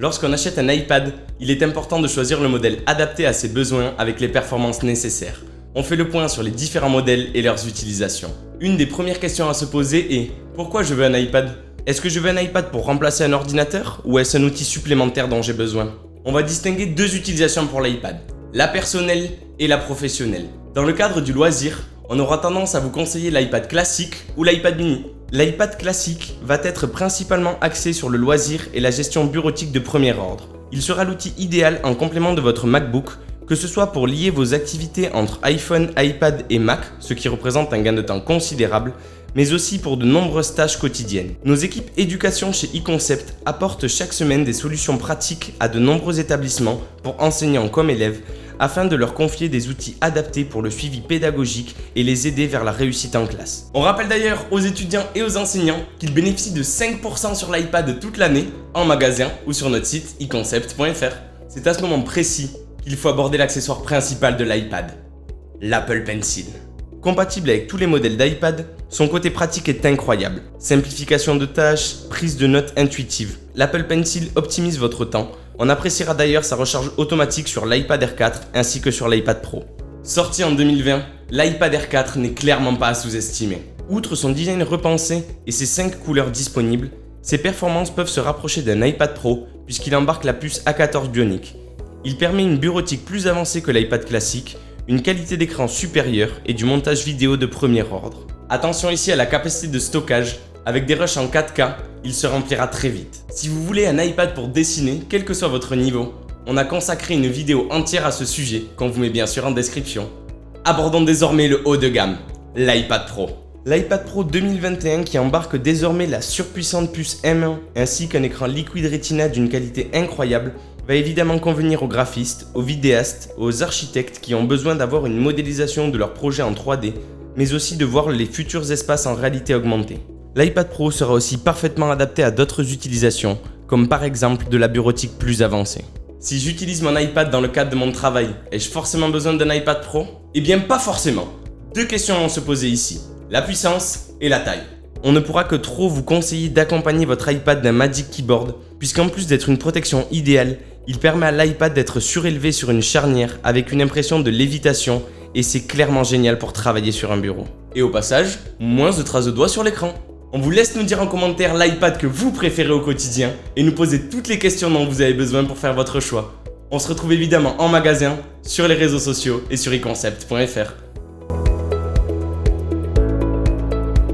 Lorsqu'on achète un iPad, il est important de choisir le modèle adapté à ses besoins avec les performances nécessaires. On fait le point sur les différents modèles et leurs utilisations. Une des premières questions à se poser est « Pourquoi je veux un iPad ? Est-ce que je veux un iPad pour remplacer un ordinateur ou est-ce un outil supplémentaire dont j'ai besoin ?» On va distinguer deux utilisations pour l'iPad, la personnelle et la professionnelle. Dans le cadre du loisir, on aura tendance à vous conseiller l'iPad classique ou l'iPad mini. L'iPad classique va être principalement axé sur le loisir et la gestion bureautique de premier ordre. Il sera l'outil idéal en complément de votre MacBook, que ce soit pour lier vos activités entre iPhone, iPad et Mac, ce qui représente un gain de temps considérable, mais aussi pour de nombreuses tâches quotidiennes. Nos équipes éducation chez eConcept apportent chaque semaine des solutions pratiques à de nombreux établissements pour enseignants comme élèves, afin de leur confier des outils adaptés pour le suivi pédagogique et les aider vers la réussite en classe. On rappelle d'ailleurs aux étudiants et aux enseignants qu'ils bénéficient de 5% sur l'iPad toute l'année, en magasin ou sur notre site econcept.fr. C'est à ce moment précis qu'il faut aborder l'accessoire principal de l'iPad, l'Apple Pencil. Compatible avec tous les modèles d'iPad, son côté pratique est incroyable. Simplification de tâches, prise de notes intuitive. L'Apple Pencil optimise votre temps. On appréciera d'ailleurs sa recharge automatique sur l'iPad Air 4 ainsi que sur l'iPad Pro. Sorti en 2020, l'iPad Air 4 n'est clairement pas à sous-estimer. Outre son design repensé et ses 5 couleurs disponibles, ses performances peuvent se rapprocher d'un iPad Pro puisqu'il embarque la puce A14 Bionic. Il permet une bureautique plus avancée que l'iPad classique, une qualité d'écran supérieure et du montage vidéo de premier ordre. Attention ici à la capacité de stockage, avec des rushs en 4K, il se remplira très vite. Si vous voulez un iPad pour dessiner, quel que soit votre niveau, on a consacré une vidéo entière à ce sujet, qu'on vous met bien sûr en description. Abordons désormais le haut de gamme, l'iPad Pro. L'iPad Pro 2021 qui embarque désormais la surpuissante puce M1 ainsi qu'un écran Liquid Retina d'une qualité incroyable va évidemment convenir aux graphistes, aux vidéastes, aux architectes qui ont besoin d'avoir une modélisation de leur projet en 3D, mais aussi de voir les futurs espaces en réalité augmentée. L'iPad Pro sera aussi parfaitement adapté à d'autres utilisations, comme par exemple de la bureautique plus avancée. Si j'utilise mon iPad dans le cadre de mon travail, ai-je forcément besoin d'un iPad Pro ? Eh bien pas forcément. Deux questions vont se poser ici, la puissance et la taille. On ne pourra que trop vous conseiller d'accompagner votre iPad d'un Magic Keyboard, puisqu'en plus d'être une protection idéale, il permet à l'iPad d'être surélevé sur une charnière avec une impression de lévitation et c'est clairement génial pour travailler sur un bureau. Et au passage, moins de traces de doigts sur l'écran. On vous laisse nous dire en commentaire l'iPad que vous préférez au quotidien et nous poser toutes les questions dont vous avez besoin pour faire votre choix. On se retrouve évidemment en magasin, sur les réseaux sociaux et sur econcept.fr.